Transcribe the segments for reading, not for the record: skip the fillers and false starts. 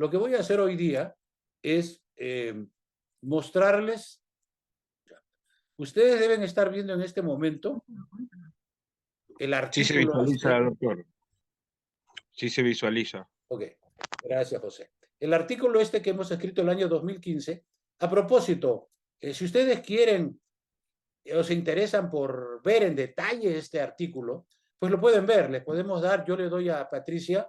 lo que voy a hacer hoy día es mostrarles. Ustedes deben estar viendo en este momento el Sí se artículo visualiza, este. doctor. Sí se visualiza. Ok, gracias, José. El artículo este que hemos escrito el año 2015, a propósito, si ustedes quieren o se interesan por ver en detalle este artículo, pues lo pueden ver, les podemos dar, yo le doy a Patricia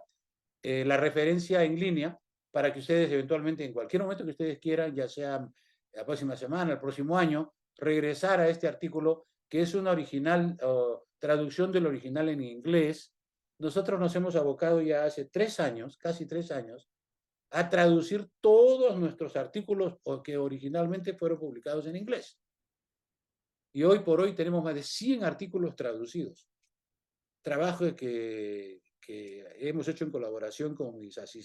la referencia en línea para que ustedes eventualmente en cualquier momento que ustedes quieran, ya sea la próxima semana, el próximo año, regresar a este artículo que es una original traducción del original en inglés. Nosotros nos hemos abocado ya hace 3 años, casi 3 años, a traducir todos nuestros artículos que originalmente fueron publicados en inglés. Y hoy por hoy tenemos más de 100 artículos traducidos. Trabajo que hemos hecho en colaboración con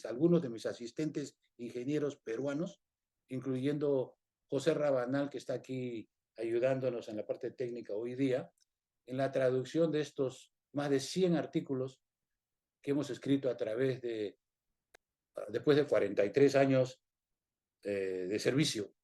algunos de mis asistentes ingenieros peruanos, incluyendo José Rabanal, que está aquí ayudándonos en la parte técnica hoy día, en la traducción de estos más de 100 artículos que hemos escrito a través después de 43 años de servicio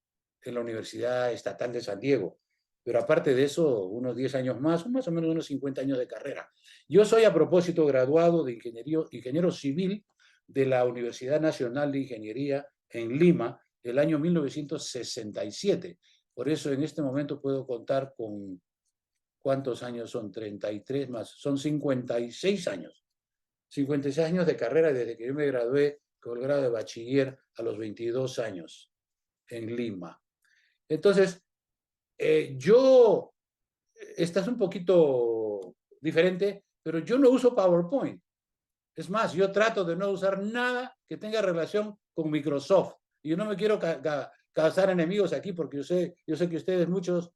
en la Universidad Estatal de San Diego. Pero aparte de eso, unos 10 años más o menos unos 50 años de carrera. Yo soy a propósito graduado de ingeniero civil de la Universidad Nacional de Ingeniería en Lima el año 1967. Por eso en este momento puedo contar con, ¿cuántos años son? 33 más, son 56 años. 56 años de carrera desde que yo me gradué con el grado de bachiller a los 22 años en Lima. Entonces, esta es un poquito diferente, pero yo no uso PowerPoint. Es más, yo trato de no usar nada que tenga relación con Microsoft. Y yo no me quiero causar enemigos aquí porque yo sé que ustedes muchos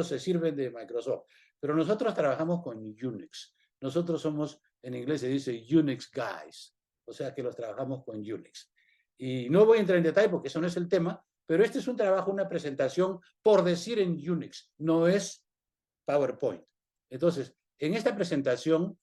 se sirven de Microsoft. Pero nosotros trabajamos con Unix. Nosotros somos, en inglés se dice Unix guys. O sea que los trabajamos con Unix. Y no voy a entrar en detalle porque eso no es el tema, pero este es un trabajo, una presentación por decir en Unix, no es PowerPoint. Entonces, en esta presentación,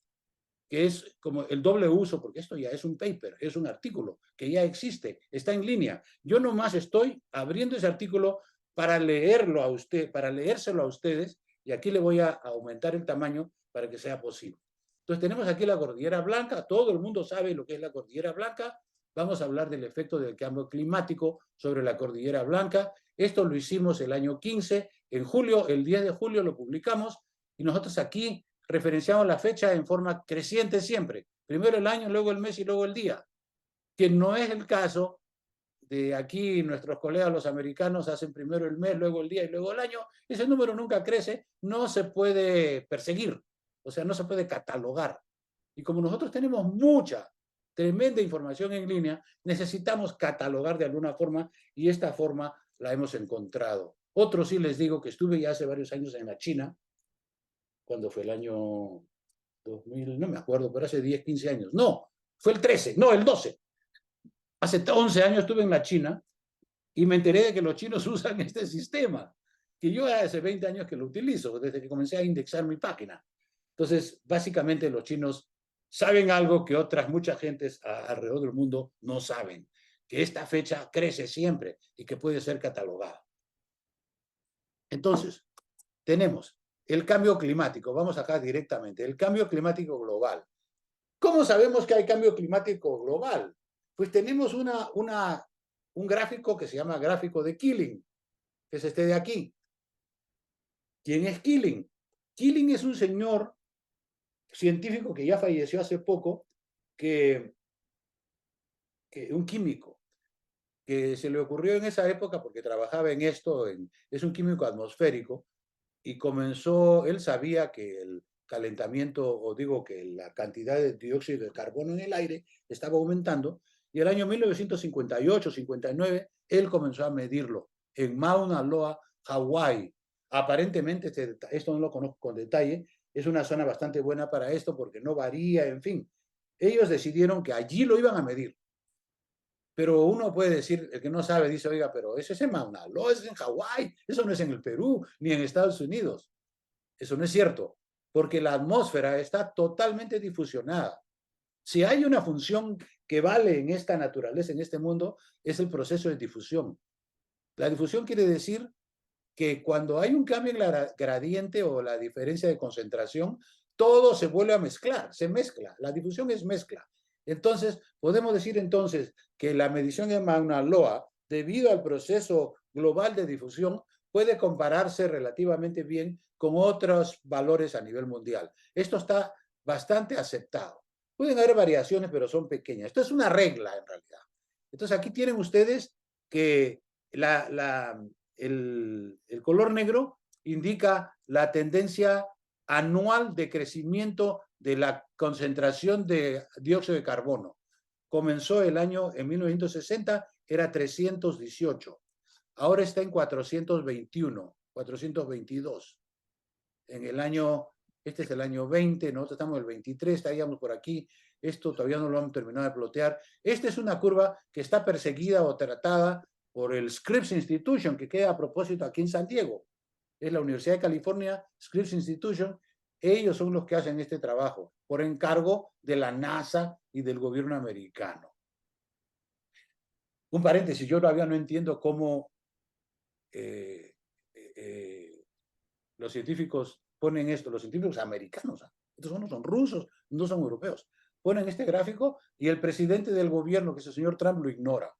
que es como el doble uso, porque esto ya es un paper, es un artículo que ya existe, está en línea. Yo nomás estoy abriendo ese artículo para leerlo a usted, para leérselo a ustedes, y aquí le voy a aumentar el tamaño para que sea posible. Entonces tenemos aquí la cordillera blanca, todo el mundo sabe lo que es la cordillera blanca. Vamos a hablar del efecto del cambio climático sobre la cordillera blanca. Esto lo hicimos el año 15, en julio, el 10 de julio lo publicamos, y nosotros aquí referenciamos la fecha en forma creciente siempre. Primero el año, luego el mes y luego el día. Que no es el caso de aquí, nuestros colegas los americanos hacen primero el mes, luego el día y luego el año. Ese número nunca crece, no se puede perseguir, o sea, no se puede catalogar. Y como nosotros tenemos mucha, tremenda información en línea, necesitamos catalogar de alguna forma y esta forma la hemos encontrado. Otro sí les digo que estuve ya hace varios años en la China, cuando fue el año 2000, no me acuerdo, pero hace 10, 15 años. No, fue el 13, no, el 12. Hace 11 años estuve en la China y me enteré de que los chinos usan este sistema, que yo hace 20 años que lo utilizo, desde que comencé a indexar mi página. Entonces, básicamente los chinos saben algo que otras muchas gentes alrededor del mundo no saben, que esta fecha crece siempre y que puede ser catalogada. Entonces, tenemos el cambio climático, vamos acá directamente, el cambio climático global. ¿Cómo sabemos que hay cambio climático global? Pues tenemos un gráfico que se llama gráfico de Keeling, que es este de aquí. ¿Quién es Keeling? Keeling es un señor científico que ya falleció hace poco, un químico, que se le ocurrió en esa época, porque trabajaba en esto, es un químico atmosférico, y comenzó, él sabía que el calentamiento, o digo que la cantidad de dióxido de carbono en el aire estaba aumentando, y el año 1958-59 él comenzó a medirlo en Mauna Loa, Hawái. Aparentemente, esto no lo conozco con detalle, es una zona bastante buena para esto porque no varía, en fin. Ellos decidieron que allí lo iban a medir. Pero uno puede decir, el que no sabe, dice, oiga, pero eso es en Mauna Loa, eso es en Hawái, eso no es en el Perú, ni en Estados Unidos. Eso no es cierto, porque la atmósfera está totalmente difusionada. Si hay una función que vale en esta naturaleza, en este mundo, es el proceso de difusión. La difusión quiere decir que cuando hay un cambio en la gradiente o la diferencia de concentración, todo se vuelve a mezclar, se mezcla. La difusión es mezcla. Entonces, podemos decir entonces que la medición de Mauna Loa, debido al proceso global de difusión, puede compararse relativamente bien con otros valores a nivel mundial. Esto está bastante aceptado. Pueden haber variaciones, pero son pequeñas. Esto es una regla, en realidad. Entonces, aquí tienen ustedes que el color negro indica la tendencia anual de crecimiento de la concentración de dióxido de carbono. Comenzó el año en 1960, era 318. Ahora está en 421, 422. En el año, este es el año 20, nosotros estamos en el 23, estaríamos por aquí. Esto todavía no lo han terminado de plotear. Esta es una curva que está perseguida o tratada por el Scripps Institution, que queda a propósito aquí en San Diego. Es la Universidad de California, Scripps Institution. Ellos son los que hacen este trabajo por encargo de la NASA y del gobierno americano. Un paréntesis, yo todavía no entiendo cómo los científicos ponen esto, los científicos americanos, estos no son rusos, no son europeos, ponen este gráfico y el presidente del gobierno, que es el señor Trump, lo ignora.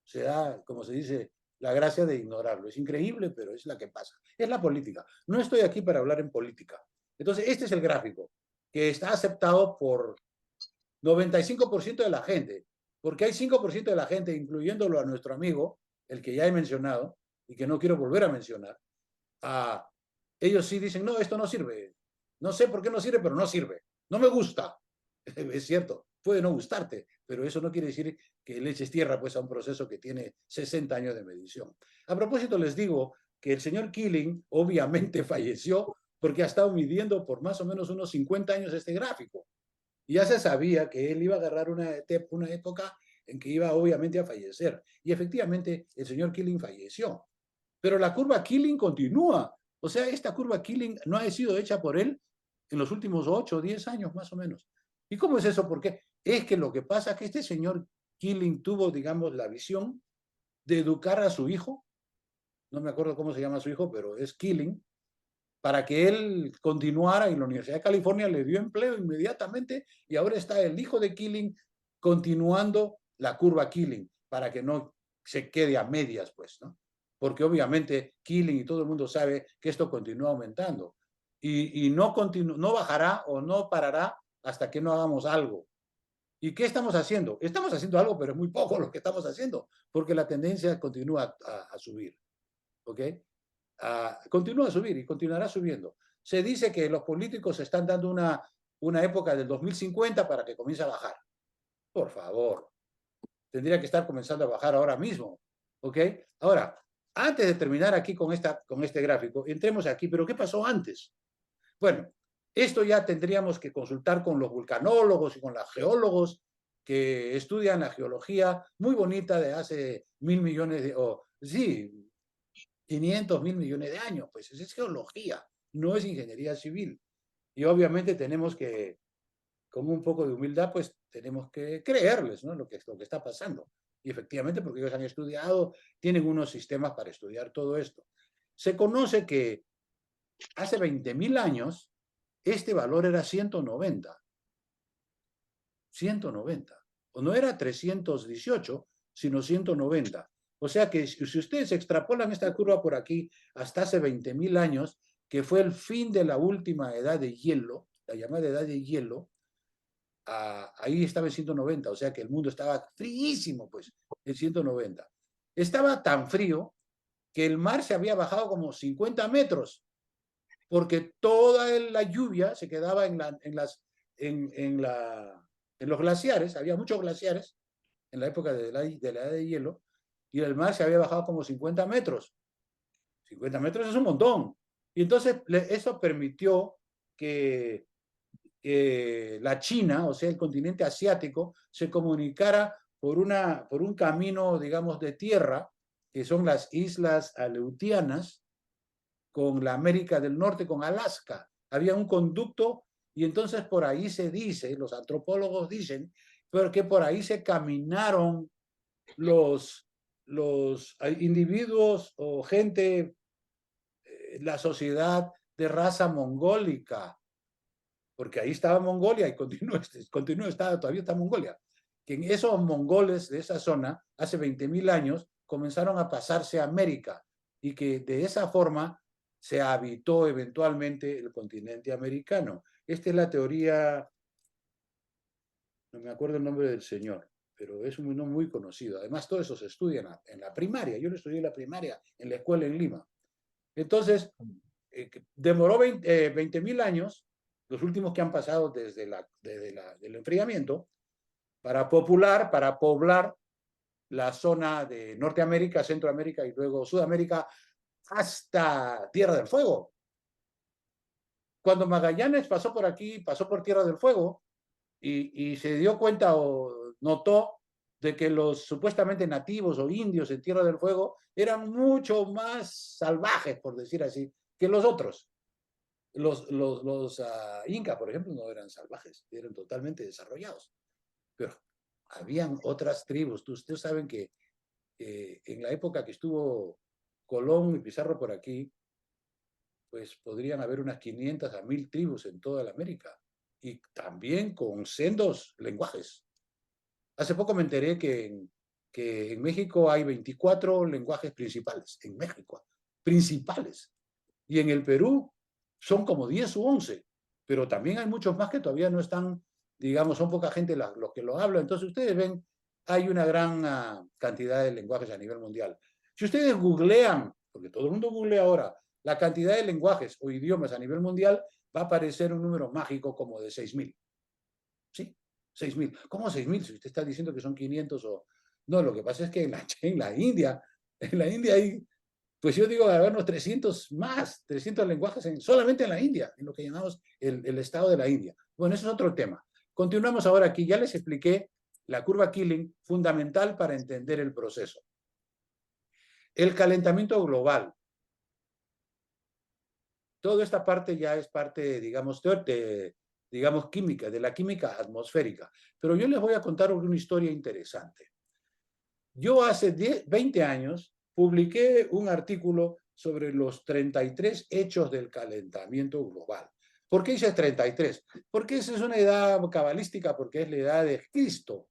Se da, como se dice, la gracia de ignorarlo. Es increíble, pero es la que pasa. Es la política. No estoy aquí para hablar en política. Entonces, este es el gráfico que está aceptado por 95% de la gente, porque hay 5% de la gente, incluyéndolo a nuestro amigo, el que ya he mencionado y que no quiero volver a mencionar, ellos sí dicen, no, esto no sirve. No sé por qué no sirve, pero no sirve. No me gusta. Es cierto, puede no gustarte, pero eso no quiere decir que le eches tierra pues, a un proceso que tiene 60 años de medición. A propósito, les digo que el señor Keeling obviamente falleció porque ha estado midiendo por más o menos unos 50 años este gráfico. Y ya se sabía que él iba a agarrar una época en que iba obviamente a fallecer. Y efectivamente el señor Keeling falleció. Pero la curva Keeling continúa. O sea, esta curva Keeling no ha sido hecha por él en los últimos 8 o 10 años más o menos. ¿Y cómo es eso? Porque es que lo que pasa es que este señor Keeling tuvo, digamos, la visión de educar a su hijo, no me acuerdo cómo se llama su hijo, pero es Keeling, para que él continuara y la Universidad de California le dio empleo inmediatamente y ahora está el hijo de Keeling continuando la curva Keeling para que no se quede a medias, pues, ¿no? Porque obviamente Keeling y todo el mundo sabe que esto continúa aumentando y no bajará o no parará hasta que no hagamos algo. ¿Y qué estamos haciendo? Estamos haciendo algo, pero es muy poco lo que estamos haciendo, porque la tendencia continúa a subir. ¿Ok? Continúa a subir y continuará subiendo. Se dice que los políticos están dando una época del 2050 para que comience a bajar. Por favor, tendría que estar comenzando a bajar ahora mismo. ¿Ok? Ahora, antes de terminar aquí con este gráfico, entremos aquí, pero ¿qué pasó antes? Bueno, esto ya tendríamos que consultar con los vulcanólogos y con los geólogos que estudian la geología muy bonita de hace 1.000 millones de, sí, 500, 1.000 millones de años. Pues es geología, no es ingeniería civil. Y obviamente tenemos que, con un poco de humildad, pues tenemos que creerles, ¿no? Lo que está pasando. Y efectivamente, porque ellos han estudiado, tienen unos sistemas para estudiar todo esto. Se conoce que hace 20.000 años este valor era 190. 190. O no era 318, sino 190. O sea que si ustedes extrapolan esta curva por aquí hasta hace 20.000 años, que fue el fin de la última edad de hielo, la llamada edad de hielo, ahí estaba en 190, o sea que el mundo estaba fríísimo, pues, en 190. Estaba tan frío que el mar se había bajado como 50 metros, porque toda la lluvia se quedaba en los glaciares, había muchos glaciares en la época de la edad de hielo, y el mar se había bajado como 50 metros. 50 metros es un montón. Y entonces eso permitió que la China, o sea, el continente asiático, se comunicara por un camino, digamos, de tierra, que son las islas Aleutianas, con la América del Norte, con Alaska. Había un conducto Y entonces por ahí se dice, los antropólogos dicen, pero que por ahí se caminaron los individuos o gente, la sociedad de raza mongólica, porque ahí estaba Mongolia y todavía está Mongolia. Que en esos mongoles de esa zona, hace 20.000 años, comenzaron a pasarse a América y que de esa forma se habitó eventualmente el continente americano. Esta es la teoría, no me acuerdo el nombre del señor, pero es un nombre muy conocido. Además, todo eso se estudia en la primaria. Yo lo estudié en la primaria, en la escuela en Lima. Entonces, demoró 20.000 años, los últimos que han pasado desde el enfriamiento, para poblar la zona de Norteamérica, Centroamérica y luego Sudamérica hasta Tierra del Fuego. Cuando Magallanes pasó por aquí, pasó por Tierra del Fuego y se dio cuenta o notó de que los supuestamente nativos o indios en Tierra del Fuego eran mucho más salvajes, por decir así, que los otros. Los incas, por ejemplo, no eran salvajes, eran totalmente desarrollados. Pero habían otras tribus. Ustedes saben que en la época que estuvo Colón y Pizarro por aquí, pues podrían haber unas 500 a 1000 tribus en toda la América y también con sendos lenguajes. Hace poco me enteré que en México hay 24 lenguajes principales, en México, principales. Y en el Perú son como 10 u 11, pero también hay muchos más que todavía no están, digamos, son poca gente los que lo hablan. Entonces ustedes ven, hay una gran cantidad de lenguajes a nivel mundial. Si ustedes googlean, porque todo el mundo googlea ahora, la cantidad de lenguajes o idiomas a nivel mundial, va a aparecer un número mágico como de 6.000. ¿Sí? 6.000. ¿Cómo 6.000? Si usted está diciendo que son 500 o... No, lo que pasa es que en la India hay, pues yo digo, a ver, unos 300 más, 300 lenguajes solamente en la India, en lo que llamamos el estado de la India. Bueno, eso es otro tema. Continuamos ahora aquí. Ya les expliqué la curva Killing, fundamental para entender el proceso. El calentamiento global. Toda esta parte ya es parte, digamos, digamos, química, de la química atmosférica. Pero yo les voy a contar una historia interesante. Yo hace 20 años publiqué un artículo sobre los 33 hechos del calentamiento global. ¿Por qué dice 33? Porque esa es una edad cabalística, porque es la edad de Cristo.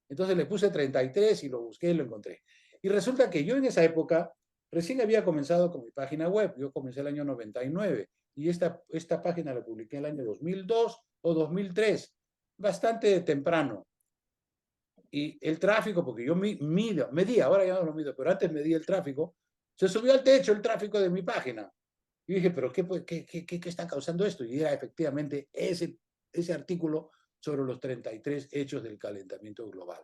Entonces le puse 33 y lo busqué y lo encontré. Y resulta que yo en esa época recién había comenzado con mi página web. Yo comencé el año 99 y esta página la publiqué en el año 2002 o 2003, bastante temprano. Y el tráfico, porque yo medía, ahora ya no lo mido, pero antes medía el tráfico, se subió al techo el tráfico de mi página. Y dije, ¿pero qué está causando esto? Y era efectivamente ese artículo sobre los 33 hechos del calentamiento global.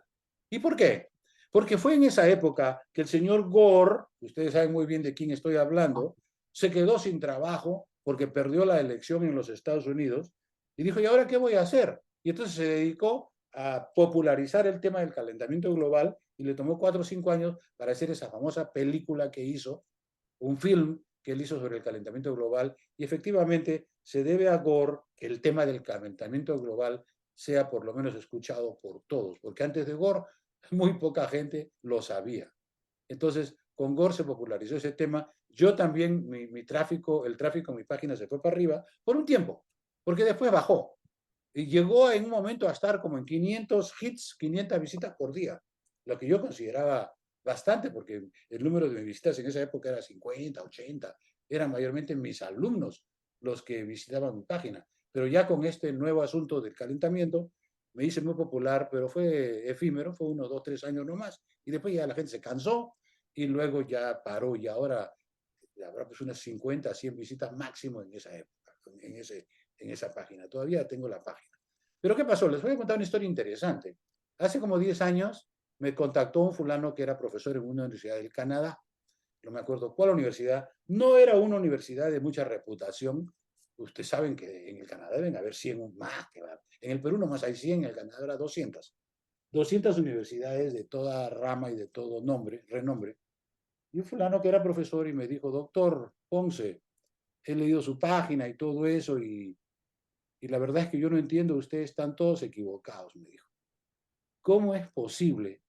¿Y por qué? Porque fue en esa época que el señor Gore, ustedes saben muy bien de quién estoy hablando, se quedó sin trabajo porque perdió la elección en los Estados Unidos y dijo, ¿y ahora qué voy a hacer? Y entonces se dedicó a popularizar el tema del calentamiento global y le tomó 4 o 5 años para hacer esa famosa película que hizo, un film que él hizo sobre el calentamiento global, y efectivamente se debe a Gore que el tema del calentamiento global sea por lo menos escuchado por todos, porque antes de Gore muy poca gente lo sabía. Entonces, con Gore se popularizó ese tema. Yo también, el tráfico en mi página se fue para arriba por un tiempo, porque después bajó. Y llegó en un momento a estar como en 500 hits, 500 visitas por día, lo que yo consideraba bastante, porque el número de visitas en esa época era 50, 80, eran mayormente mis alumnos los que visitaban mi página. Pero ya con este nuevo asunto del calentamiento, me hice muy popular, pero fue efímero, fue 1, 2, 3 años nomás, y después ya la gente se cansó y luego ya paró, y ahora habrá pues unas 50, 100 visitas máximo en esa época, en esa página. Todavía tengo la página. Pero ¿qué pasó? Les voy a contar una historia interesante. Hace como 10 años me contactó un fulano que era profesor en una universidad del Canadá. No me acuerdo cuál universidad. No era una universidad de mucha reputación. Ustedes saben que en el Canadá deben haber 100 más. En el Perú nomás hay 100, en el Canadá era 200. 200 universidades de toda rama y de todo renombre. Y un fulano que era profesor y me dijo, doctor Ponce, he leído su página y todo eso, y Y la verdad es que yo no entiendo, ustedes están todos equivocados, me dijo. ¿Cómo es posible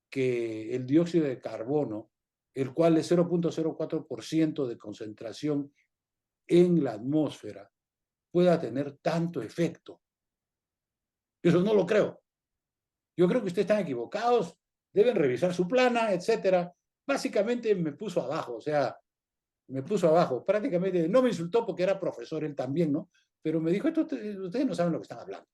que el dióxido de carbono, el cual es 0.04% de concentración en la atmósfera, pueda tener tanto efecto? Eso no lo creo. Yo creo que ustedes están equivocados, deben revisar su plana, etcétera. Básicamente me puso abajo, o sea, me puso abajo. Prácticamente no me insultó porque era profesor él también, ¿no? Pero me dijo, ustedes no saben lo que están hablando.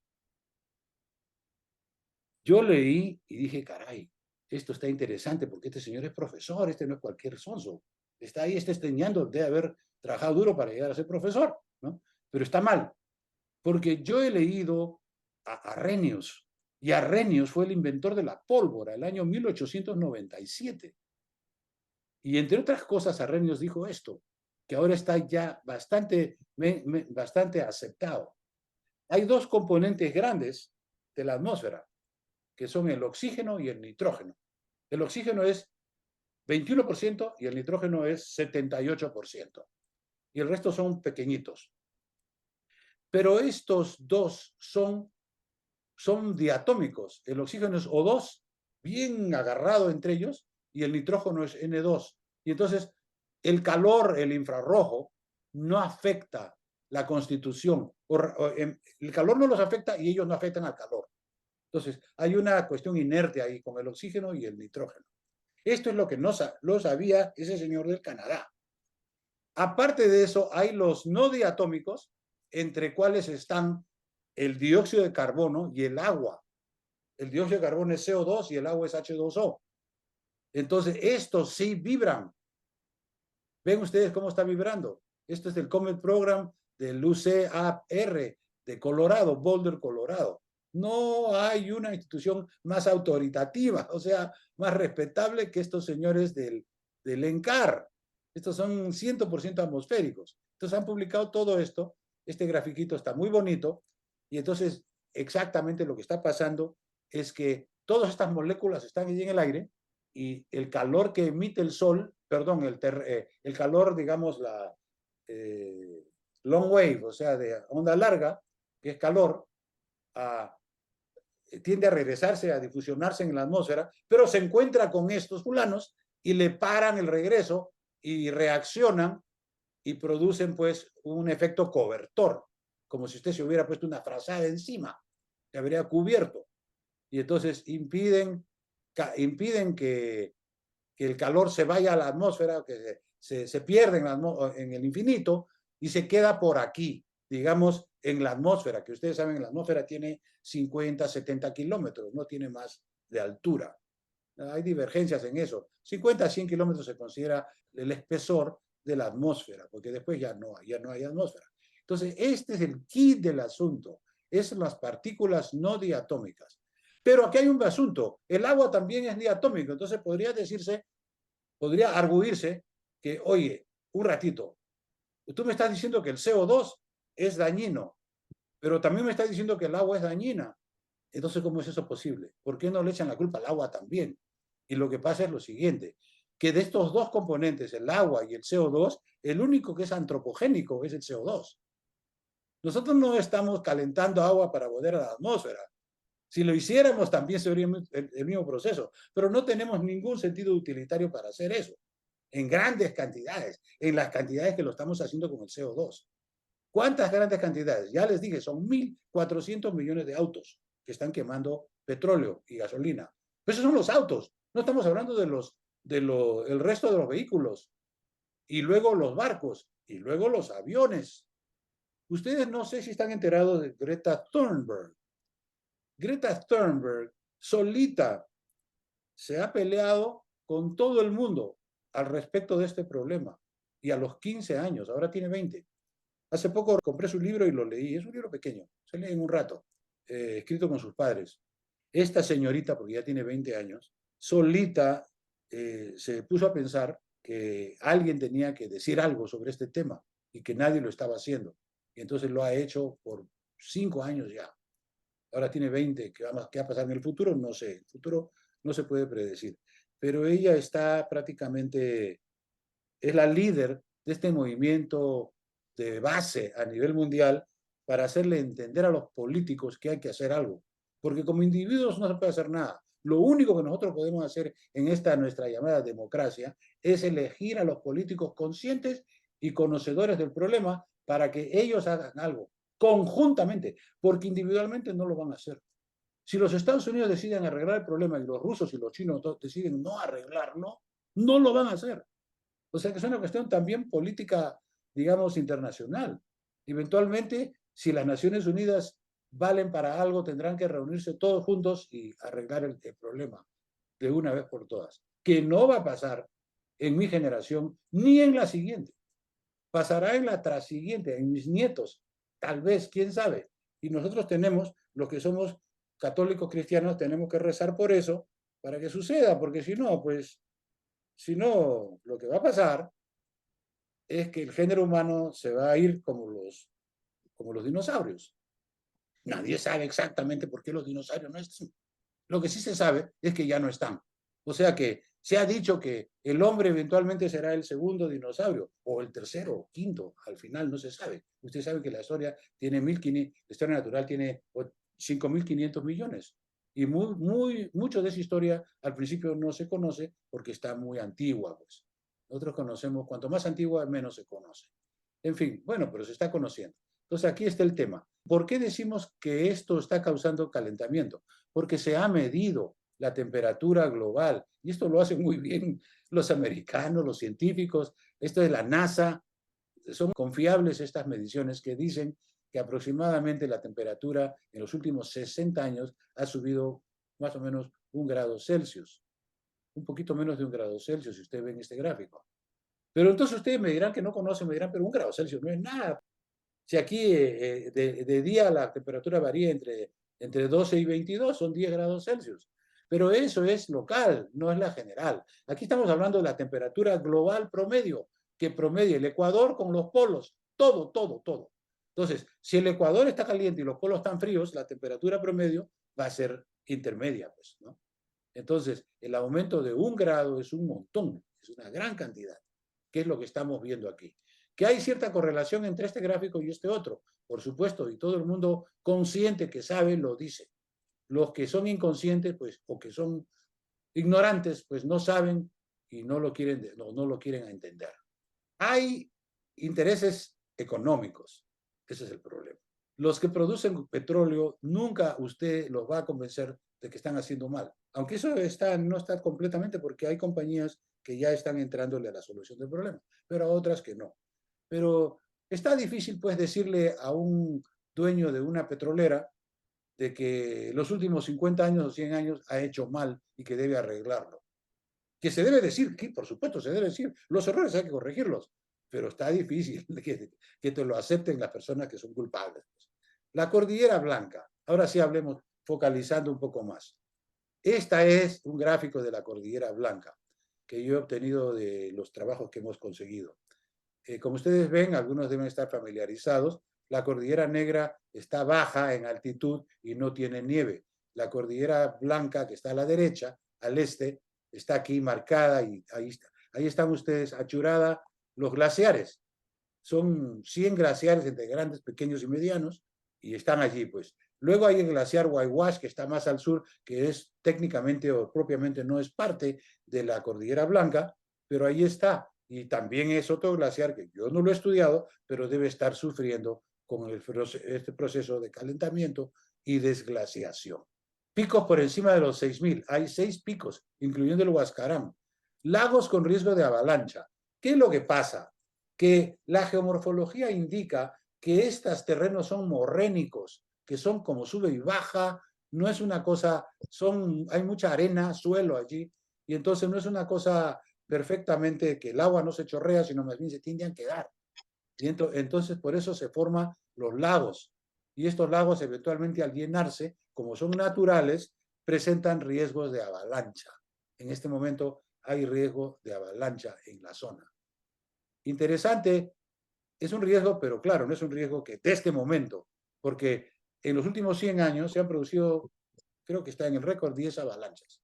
Yo leí y dije, caray, esto está interesante porque este señor es profesor, este no es cualquier sonso. Está ahí, está estudiando, debe haber trabajado duro para llegar a ser profesor, ¿no? Pero está mal, porque yo he leído a Arrhenius, y Arrhenius fue el inventor de la pólvora el año 1897. Y entre otras cosas, Arrhenius dijo esto, que ahora está ya bastante aceptado. Hay dos componentes grandes de la atmósfera, que son el oxígeno y el nitrógeno. El oxígeno es 21% y el nitrógeno es 78%. Y el resto son pequeñitos. Pero estos dos son diatómicos. El oxígeno es O2, bien agarrado entre ellos, y el nitrógeno es N2. Y entonces el calor, el infrarrojo, no afecta la constitución. El calor no los afecta y ellos no afectan al calor. Entonces hay una cuestión inerte ahí con el oxígeno y el nitrógeno. Esto es lo que no lo sabía ese señor del Canadá. Aparte de eso, hay los no diatómicos, entre cuales están el dióxido de carbono y el agua. El dióxido de carbono es CO2 y el agua es H2O. Entonces, estos sí vibran. ¿Ven ustedes cómo está vibrando? Esto es el Comet Program del UCAR de Colorado, Boulder, Colorado. No hay una institución más autoritativa, o sea, más respetable que estos señores del ENCAR. Estos son 100% atmosféricos. Entonces han publicado todo esto. Este grafiquito está muy bonito. Y entonces, exactamente lo que está pasando es que todas estas moléculas están ahí en el aire y el calor que emite el sol, perdón, el calor, digamos, la long wave, o sea, de onda larga, que es calor, tiende a regresarse, a difusionarse en la atmósfera, pero se encuentra con estos fulanos y le paran el regreso y reaccionan y producen pues un efecto cobertor, como si usted se hubiera puesto una frazada encima, que habría cubierto. Y entonces impiden que el calor se vaya a la atmósfera, que se pierde en el infinito y se queda por aquí, digamos, en la atmósfera, que ustedes saben, la atmósfera tiene 50, 70 kilómetros, no tiene más de altura. Hay divergencias en eso. 50 a 100 kilómetros se considera el espesor de la atmósfera, porque después ya no hay atmósfera. Entonces, este es el kit del asunto, es las partículas no diatómicas. Pero aquí hay un asunto, el agua también es diatómico, entonces podría arguirse que, oye, un ratito, tú me estás diciendo que el CO2 es dañino, pero también me estás diciendo que el agua es dañina. Entonces, ¿cómo es eso posible? ¿Por qué no le echan la culpa al agua también? Y lo que pasa es lo siguiente, que de estos dos componentes, el agua y el CO2, el único que es antropogénico es el CO2. Nosotros no estamos calentando agua para volver a la atmósfera. Si lo hiciéramos, también sería el mismo proceso, pero no tenemos ningún sentido utilitario para hacer eso, en grandes cantidades, en las cantidades que lo estamos haciendo con el CO2. ¿Cuántas grandes cantidades? Ya les dije, son 1.400 millones de autos que están quemando petróleo y gasolina. Pero esos son los autos, no estamos hablando el resto de los vehículos, y luego los barcos, y luego los aviones. Ustedes no sé si están enterados de Greta Thunberg. Greta Thunberg solita se ha peleado con todo el mundo al respecto de este problema. Y a los 15 años, ahora tiene 20. Hace poco compré su libro y lo leí. Es un libro pequeño, se lee en un rato, escrito con sus padres. Esta señorita, porque ya tiene 20 años, solita se puso a pensar que alguien tenía que decir algo sobre este tema y que nadie lo estaba haciendo. Y entonces lo ha hecho por 5 años ya. Ahora tiene 20, ¿qué va a pasar en el futuro? No sé, el futuro no se puede predecir. Pero ella está prácticamente, es la líder de este movimiento de base a nivel mundial para hacerle entender a los políticos que hay que hacer algo. Porque como individuos no se puede hacer nada. Lo único que nosotros podemos hacer en esta nuestra llamada democracia es elegir a los políticos conscientes y conocedores del problema para que ellos hagan algo conjuntamente, porque individualmente no lo van a hacer. Si los Estados Unidos deciden arreglar el problema y los rusos y los chinos deciden no arreglarlo, no lo van a hacer. O sea que es una cuestión también política, digamos, internacional. Eventualmente, si las Naciones Unidas valen para algo, tendrán que reunirse todos juntos y arreglar el problema de una vez por todas. Que no va a pasar en mi generación ni en la siguiente. Pasará en la trasiguiente, en mis nietos, tal vez, quién sabe. Y nosotros tenemos, los que somos católicos cristianos, tenemos que rezar por eso para que suceda, porque si no, pues, si no, lo que va a pasar es que el género humano se va a ir como los dinosaurios. Nadie sabe exactamente por qué los dinosaurios no están. Lo que sí se sabe es que ya no están. O sea que se ha dicho que el hombre eventualmente será el segundo dinosaurio, o el tercero, o quinto, al final no se sabe. Usted sabe que la historia tiene 1.500, la historia natural tiene 5.500 millones. Y mucho de esa historia al principio no se conoce porque está muy antigua, pues. Nosotros conocemos, cuanto más antigua, menos se conoce. En fin, bueno, pero se está conociendo. Entonces aquí está el tema. ¿Por qué decimos que esto está causando calentamiento? Porque se ha medido la temperatura global, y esto lo hacen muy bien los americanos, los científicos, esto de la NASA, son confiables estas mediciones que dicen que aproximadamente la temperatura en los últimos 60 años ha subido más o menos 1 grado Celsius, un poquito menos de 1 grado Celsius, si usted ve en este gráfico. Pero entonces ustedes me dirán que no conocen, me dirán, pero 1 grado Celsius no es nada. Si aquí de día la temperatura varía entre 12 y 22, son 10 grados Celsius. Pero eso es local, no es la general. Aquí estamos hablando de la temperatura global promedio, que promedia el Ecuador con los polos, todo, todo, todo. Entonces, si el Ecuador está caliente y los polos están fríos, la temperatura promedio va a ser intermedia, pues, ¿no? Entonces, el aumento de 1 grado es un montón, es una gran cantidad, que es lo que estamos viendo aquí. Que hay cierta correlación entre este gráfico y este otro, por supuesto, y todo el mundo consciente que sabe lo dice. Los que son inconscientes, pues, o que son ignorantes, pues no saben y no lo quieren entender. Hay intereses económicos, ese es el problema. Los que producen petróleo, nunca usted los va a convencer de que están haciendo mal. Aunque eso no está completamente porque hay compañías que ya están entrándole a la solución del problema, pero a otras que no. Pero está difícil, pues, decirle a un dueño de una petrolera de que los últimos 50 años o 100 años ha hecho mal y que debe arreglarlo. Que se debe decir, que por supuesto se debe decir, los errores hay que corregirlos, pero está difícil que te lo acepten las personas que son culpables. La Cordillera Blanca, ahora sí hablemos focalizando un poco más. Esta es un gráfico de la Cordillera Blanca que yo he obtenido de los trabajos que hemos conseguido. Como ustedes ven, algunos deben estar familiarizados, la Cordillera Negra está baja en altitud y no tiene nieve. La Cordillera Blanca, que está a la derecha, al este, está aquí marcada y ahí está. Ahí están ustedes, achurada, los glaciares. Son 100 glaciares entre grandes, pequeños y medianos y están allí, pues. Luego hay el glaciar Waiwash, que está más al sur, que es técnicamente o propiamente no es parte de la Cordillera Blanca, pero ahí está. Y también es otro glaciar que yo no lo he estudiado, pero debe estar sufriendo con este proceso de calentamiento y desglaciación. Picos por encima de los 6.000. Hay 6 picos, incluyendo el Huascarán. Lagos con riesgo de avalancha. ¿Qué es lo que pasa? Que la geomorfología indica que estos terrenos son morrénicos, que son como sube y baja, no es una cosa, hay mucha arena, suelo allí, y entonces no es una cosa perfectamente que el agua no se chorrea, sino más bien se tiende a quedar. Y entonces por eso se forman los lagos. Y estos lagos eventualmente al llenarse, como son naturales, presentan riesgos de avalancha. En este momento hay riesgo de avalancha en la zona. Interesante, es un riesgo, pero claro, no es un riesgo que de este momento, porque en los últimos 100 años se han producido, creo que está en el récord, 10 avalanchas.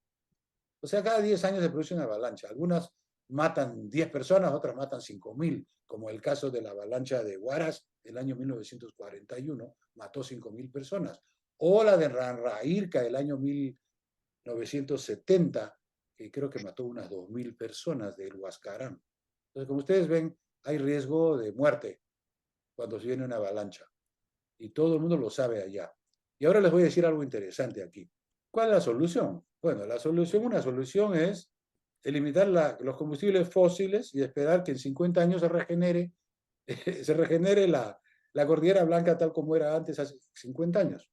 O sea, cada 10 años se produce una avalancha. Algunas matan 10 personas, otras matan 5.000, como el caso de la avalancha de Huaraz del año 1941, mató 5.000 personas, o la de Ranrairca del año 1970, que creo que mató unas 2.000 personas del Huascarán. Entonces, como ustedes ven, hay riesgo de muerte cuando se viene una avalancha, y todo el mundo lo sabe allá. Y ahora les voy a decir algo interesante aquí. ¿Cuál es la solución? Bueno, una solución es eliminar los combustibles fósiles y esperar que en 50 años se regenere la cordillera blanca tal como era antes hace 50 años.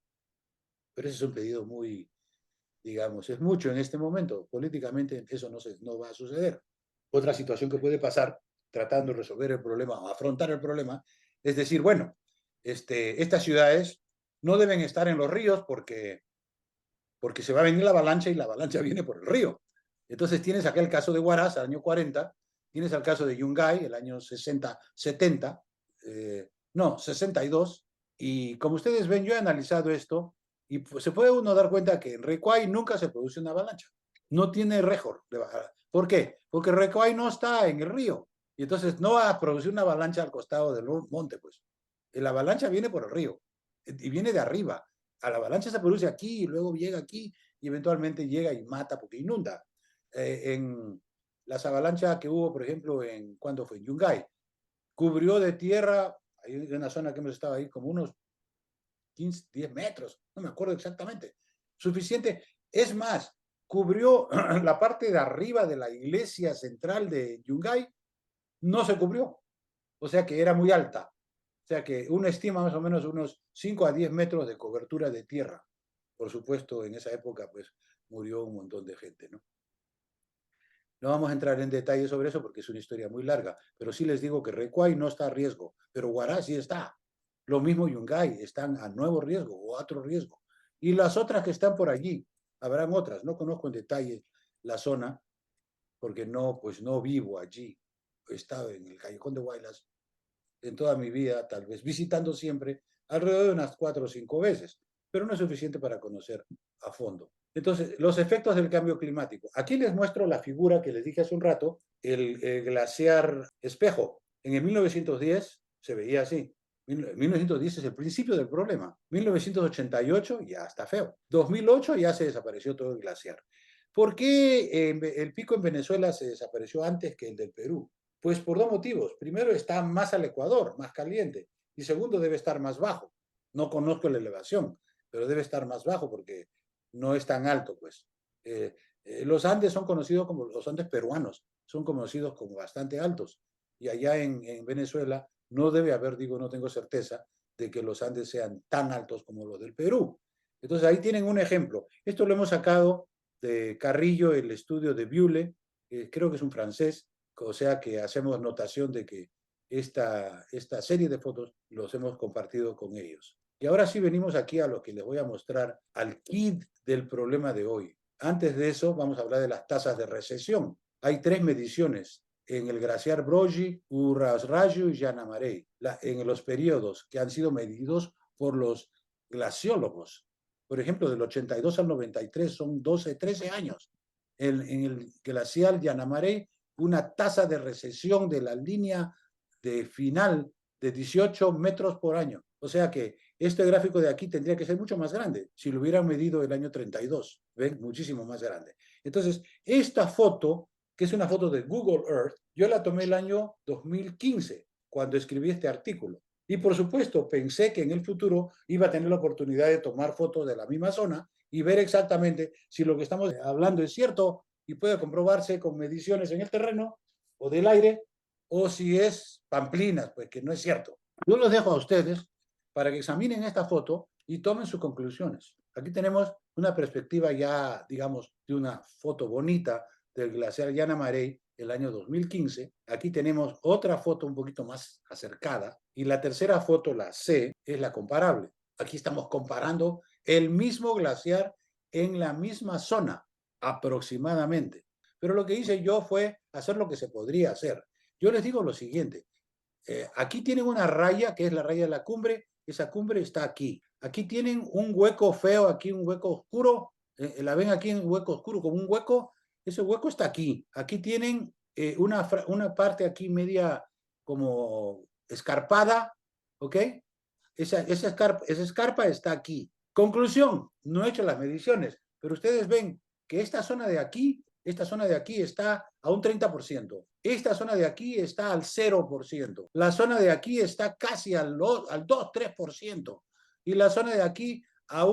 Pero ese es un pedido muy, digamos, es mucho en este momento. Políticamente eso no va a suceder. Otra situación que puede pasar tratando de resolver el problema o afrontar el problema es decir, bueno, estas ciudades no deben estar en los ríos porque se va a venir la avalancha y la avalancha viene por el río. Entonces tienes aquel caso de Huaraz, al año 40, tienes el caso de Yungay, el año 60, 70, no, 62, y como ustedes ven, yo he analizado esto, y pues, se puede uno dar cuenta que en Recuay nunca se produce una avalancha, no tiene récord de bajada. ¿Por qué? Porque Recuay no está en el río, y entonces no va a producir una avalancha al costado del monte, pues. La avalancha viene por el río, y viene de arriba. A la avalancha se produce aquí y luego llega aquí y eventualmente llega y mata porque inunda. En las avalanchas que hubo, por ejemplo, ¿cuándo fue? En Yungay, cubrió de tierra, hay una zona que hemos estado ahí como unos 15, 10 metros, no me acuerdo exactamente, suficiente. Es más, cubrió la parte de arriba de la iglesia central de Yungay, no se cubrió, o sea que era muy alta. O sea que uno estima más o menos unos 5 a 10 metros de cobertura de tierra. Por supuesto, en esa época pues murió un montón de gente, ¿no? No vamos a entrar en detalle sobre eso porque es una historia muy larga, pero sí les digo que Recuay no está a riesgo, pero Huaraz sí está. Lo mismo Yungay, están a nuevo riesgo o a otro riesgo. Y las otras que están por allí, habrán otras, no conozco en detalle la zona porque pues no vivo allí. He estado en el Callejón de Huaylas en toda mi vida, tal vez visitando siempre alrededor de unas 4 o 5 veces, pero no es suficiente para conocer a fondo. Entonces, los efectos del cambio climático. Aquí les muestro la figura que les dije hace un rato, el glaciar Espejo. En el 1910 se veía así. 1910 es el principio del problema. 1988 ya está feo. 2008 ya se desapareció todo el glaciar. ¿Por qué el pico en Venezuela se desapareció antes que el del Perú? Pues por dos motivos. Primero, está más al Ecuador, más caliente. Y segundo, debe estar más bajo. No conozco la elevación, pero debe estar más bajo porque no es tan alto, pues. Los Andes son conocidos como los Andes peruanos, son conocidos como bastante altos. Y allá en Venezuela no debe haber, digo, no tengo certeza de que los Andes sean tan altos como los del Perú. Entonces ahí tienen un ejemplo. Esto lo hemos sacado de Carrillo, el estudio de Bulle, creo que es un francés, o sea que hacemos notación de que esta serie de fotos los hemos compartido con ellos. Y ahora sí venimos aquí a lo que les voy a mostrar, al kit del problema de hoy. Antes de eso vamos a hablar de las tasas de recesión. Hay 3 mediciones en el glaciar Brogy, Urrasrayo y Llanamarey, en los periodos que han sido medidos por los glaciólogos. Por ejemplo, del 82 al 93 son 12, 13 años. En el glaciar Llanamarey, una tasa de recesión de la línea de final de 18 metros por año. O sea que este gráfico de aquí tendría que ser mucho más grande si lo hubieran medido el año 32. ¿Ven? Muchísimo más grande. Entonces, esta foto, que es una foto de Google Earth, yo la tomé el año 2015, cuando escribí este artículo. Y por supuesto, pensé que en el futuro iba a tener la oportunidad de tomar fotos de la misma zona y ver exactamente si lo que estamos hablando es cierto y puede comprobarse con mediciones en el terreno o del aire, o si es pamplinas, pues que no es cierto. Yo los dejo a ustedes para que examinen esta foto y tomen sus conclusiones. Aquí tenemos una perspectiva ya, digamos, de una foto bonita del glaciar Llanamarey el año 2015. Aquí tenemos otra foto un poquito más acercada y la tercera foto, la C, es la comparable. Aquí estamos comparando el mismo glaciar en la misma zona, aproximadamente. Pero lo que hice yo fue hacer lo que se podría hacer. Yo les digo lo siguiente, aquí tienen una raya que es la raya de la cumbre, esa cumbre está aquí. Aquí tienen un hueco feo, aquí un hueco oscuro, la ven aquí en un hueco oscuro como un hueco, ese hueco está aquí. Aquí tienen una parte aquí media como escarpada, ¿ok? Esa escarpa está aquí. Conclusión, no he hecho las mediciones, pero ustedes ven que esta zona de aquí está a un 30%. Esta zona de aquí está al 0%. La zona de aquí está casi al 2-3%. Y la zona de aquí a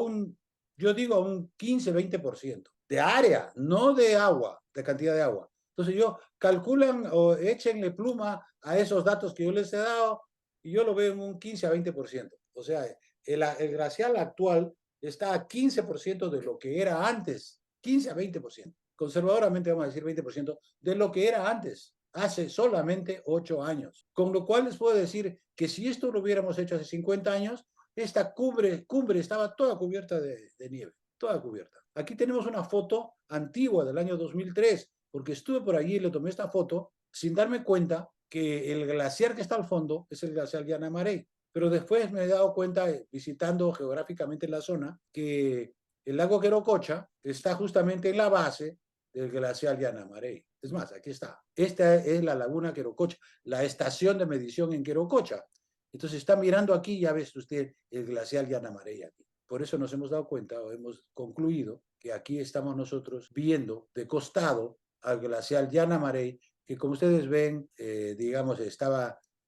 yo digo a un 15-20% de área, no de agua, de cantidad de agua. Entonces calculan o échenle pluma a esos datos que yo les he dado y yo lo veo en un 15-20%. O sea, el glacial actual está a 15% de lo que era antes, 15-20%. Conservadoramente vamos a decir 20% de lo que era antes, hace solamente 8 años. Con lo cual les puedo decir que si esto lo hubiéramos hecho hace 50 años, esta cumbre estaba toda cubierta de nieve, toda cubierta. Aquí tenemos una foto antigua del año 2003, porque estuve por allí y le tomé esta foto sin darme cuenta que el glaciar que está al fondo es el glaciar Llanamarey. Pero después me he dado cuenta, visitando geográficamente la zona, que el lago Querococha está justamente en la base del glaciar Llanamarey. Es más, aquí está. Esta es la laguna Querococha, la estación de medición en Querococha. Entonces está mirando aquí, ya ves usted el glaciar Llanamarey aquí. Por eso nos hemos dado cuenta o hemos concluido que aquí estamos nosotros viendo de costado al glaciar Llanamarey, que como ustedes ven, digamos,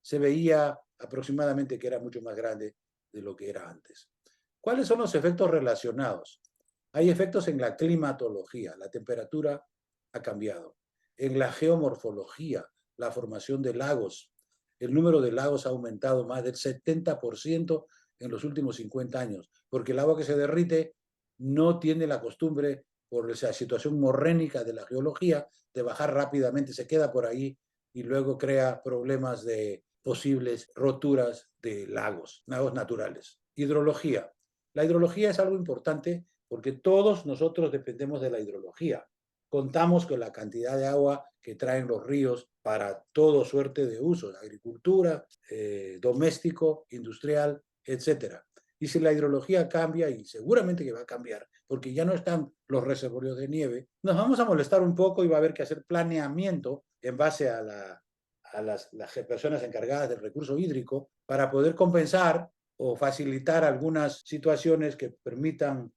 se veía aproximadamente que era mucho más grande de lo que era antes. ¿Cuáles son los efectos relacionados? Hay efectos en la climatología, la temperatura ha cambiado. En la geomorfología, la formación de lagos, el número de lagos ha aumentado más del 70% en los últimos 50 años, porque el agua que se derrite no tiene la costumbre, por esa situación morrénica de la geología, de bajar rápidamente, se queda por ahí y luego crea problemas de posibles roturas de lagos naturales. Hidrología. La hidrología es algo importante porque todos nosotros dependemos de la hidrología. Contamos con la cantidad de agua que traen los ríos para todo suerte de usos, agricultura, doméstico, industrial, etcétera. Y si la hidrología cambia, y seguramente que va a cambiar, porque ya no están los reservorios de nieve, nos vamos a molestar un poco y va a haber que hacer planeamiento en base a las personas encargadas del recurso hídrico para poder compensar o facilitar algunas situaciones que permitan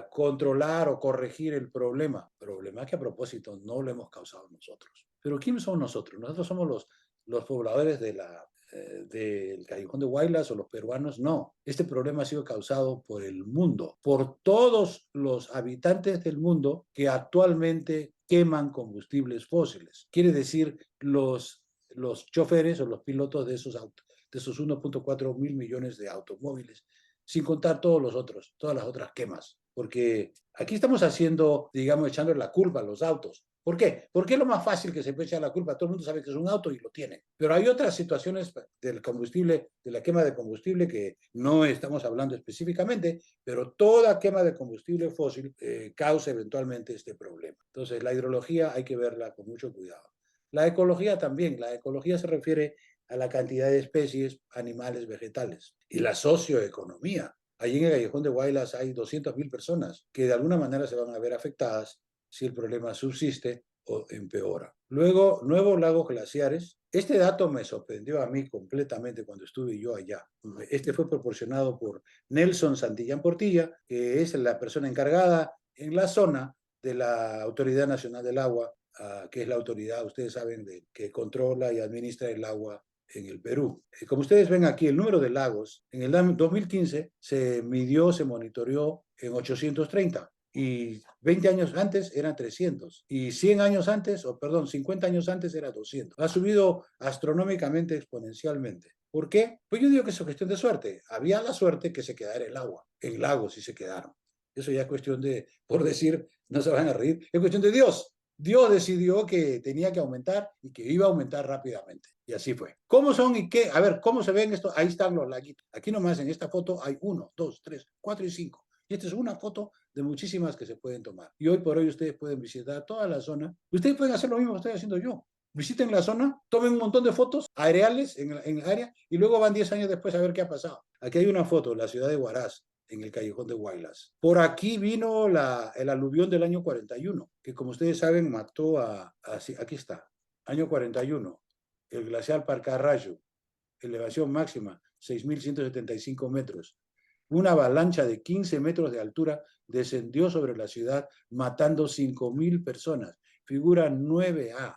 controlar o corregir el problema. Problema que a propósito no lo hemos causado nosotros. Pero ¿quiénes somos nosotros? Nosotros somos los pobladores del Callejón de Huaylas o los peruanos. No, este problema ha sido causado por el mundo, por todos los habitantes del mundo que actualmente queman combustibles fósiles. Quiere decir los choferes o los pilotos de esos autos, de esos 1.4 mil millones de automóviles, sin contar todos los otros, todas las otras quemas. Porque aquí estamos haciendo, digamos, echando la culpa a los autos. ¿Por qué? Porque es lo más fácil que se puede echar la culpa. Todo el mundo sabe que es un auto y lo tiene. Pero hay otras situaciones del combustible, de la quema de combustible, que no estamos hablando específicamente, pero toda quema de combustible fósil causa eventualmente este problema. Entonces, la hidrología hay que verla con mucho cuidado. La ecología también. La ecología se refiere a la cantidad de especies, animales, vegetales. Y la socioeconomía. Allí en el Callejón de Huaylas hay 200.000 personas que de alguna manera se van a ver afectadas si el problema subsiste o empeora. Luego, nuevos lagos glaciares. Este dato me sorprendió a mí completamente cuando estuve yo allá. Este fue proporcionado por Nelson Santillán Portilla, que es la persona encargada en la zona de la Autoridad Nacional del Agua, que es la autoridad, ustedes saben, que controla y administra el agua en el Perú. Como ustedes ven aquí, el número de lagos en el 2015 se midió, se monitoreó en 830 y 20 años antes eran 300 y 100 años antes, o perdón, 50 años antes era 200. Ha subido astronómicamente, exponencialmente. ¿Por qué? Pues yo digo que es cuestión de suerte. Había la suerte que se quedara el agua, en lagos y se quedaron. Eso ya es cuestión de, por decir, no se van a reír, es cuestión de Dios. Dios decidió que tenía que aumentar y que iba a aumentar rápidamente. Y así fue. ¿Cómo son y qué? A ver, ¿cómo se ven esto? Ahí están los laguitos. Aquí nomás en esta foto hay 1, 2, 3, 4 y 5. Y esta es una foto de muchísimas que se pueden tomar. Y hoy por hoy ustedes pueden visitar toda la zona. Ustedes pueden hacer lo mismo que estoy haciendo yo. Visiten la zona, tomen un montón de fotos aéreales en el área y luego van 10 años después a ver qué ha pasado. Aquí hay una foto de la ciudad de Huaraz, en el Callejón de Huaylas. Por aquí vino el aluvión del año 41, que como ustedes saben mató aquí está, Año 41, el glaciar Parcarrayo, elevación máxima, 6.175 metros. Una avalancha de 15 metros de altura descendió sobre la ciudad, matando 5.000 personas. Figura 9A.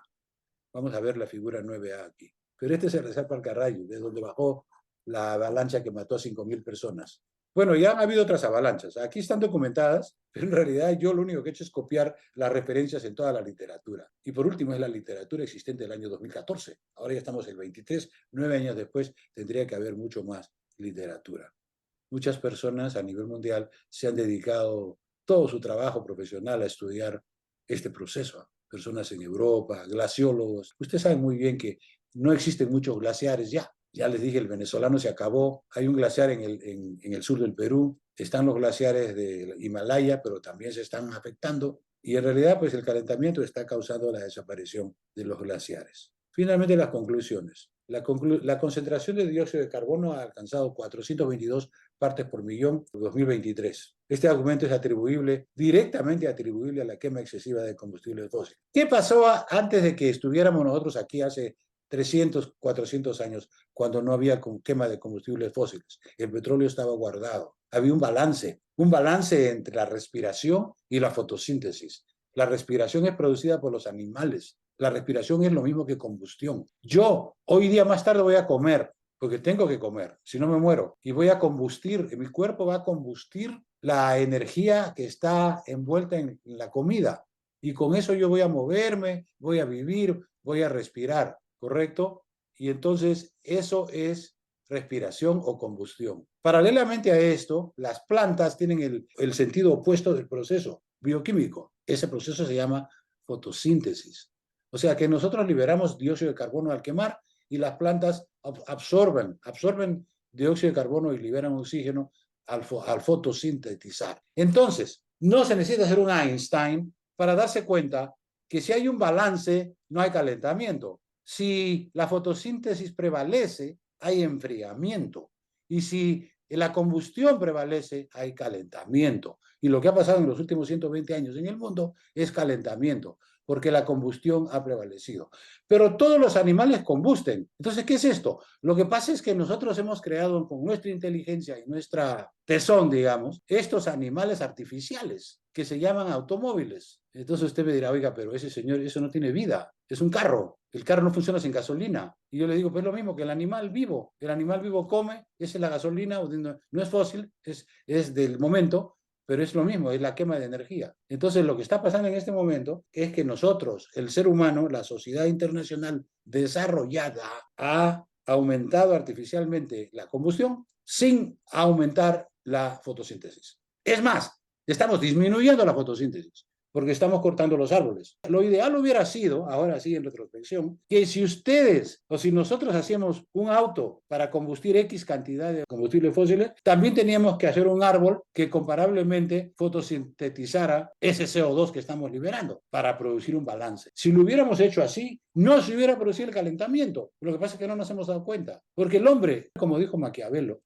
Vamos a ver la figura 9A aquí. Pero este es el glaciar Parcarrayo, de donde bajó la avalancha que mató a 5.000 personas. Bueno, ya han habido otras avalanchas. Aquí están documentadas, pero en realidad yo lo único que he hecho es copiar las referencias en toda la literatura. Y por último es la literatura existente del año 2014. Ahora ya estamos en el 23, 9 años después tendría que haber mucho más literatura. Muchas personas a nivel mundial se han dedicado todo su trabajo profesional a estudiar este proceso. Personas en Europa, glaciólogos. Ustedes saben muy bien que no existen muchos glaciares ya. Ya les dije, el venezolano se acabó. Hay un glaciar en el sur del Perú. Están los glaciares del Himalaya, pero también se están afectando. Y en realidad, pues el calentamiento está causando la desaparición de los glaciares. Finalmente, las conclusiones. La concentración de dióxido de carbono ha alcanzado 422 partes por millón en 2023. Este argumento es directamente atribuible a la quema excesiva de combustibles fósiles. ¿Qué pasó antes de que estuviéramos nosotros aquí hace 300, 400 años, cuando no había quema de combustibles fósiles? El petróleo estaba guardado. Había un balance entre la respiración y la fotosíntesis. La respiración es producida por los animales. La respiración es lo mismo que combustión. Yo hoy día más tarde voy a comer, porque tengo que comer, si no me muero, y voy a combustir, mi cuerpo va a combustir la energía que está envuelta en la comida. Y con eso yo voy a moverme, voy a vivir, voy a respirar, ¿correcto? Y entonces eso es respiración o combustión. Paralelamente a esto, las plantas tienen el sentido opuesto del proceso bioquímico. Ese proceso se llama fotosíntesis. O sea que nosotros liberamos dióxido de carbono al quemar y las plantas absorben dióxido de carbono y liberan oxígeno al fotosintetizar. Entonces, no se necesita ser un Einstein para darse cuenta que si hay un balance, no hay calentamiento. Si la fotosíntesis prevalece, hay enfriamiento. Y si la combustión prevalece, hay calentamiento. Y lo que ha pasado en los últimos 120 años en el mundo es calentamiento, porque la combustión ha prevalecido. Pero todos los animales combusten. Entonces, ¿qué es esto? Lo que pasa es que nosotros hemos creado con nuestra inteligencia y nuestra tesón, digamos, estos animales artificiales que se llaman automóviles. Entonces usted me dirá, oiga, pero ese señor, eso no tiene vida, es un carro. El carro no funciona sin gasolina. Y yo le digo, pues es lo mismo que el animal vivo. El animal vivo come, esa es la gasolina, no es fósil, es del momento, pero es lo mismo, es la quema de energía. Entonces, lo que está pasando en este momento es que nosotros, el ser humano, la sociedad internacional desarrollada, ha aumentado artificialmente la combustión sin aumentar la fotosíntesis. Es más, estamos disminuyendo la fotosíntesis porque estamos cortando los árboles. Lo ideal hubiera sido, ahora sí en retrospección, que si ustedes o si nosotros hacíamos un auto para combustir X cantidad de combustibles fósiles, también teníamos que hacer un árbol que comparablemente fotosintetizara ese CO2 que estamos liberando para producir un balance. Si lo hubiéramos hecho así, no se hubiera producido el calentamiento. Lo que pasa es que no nos hemos dado cuenta. Porque el hombre, como dijo Maquiavelo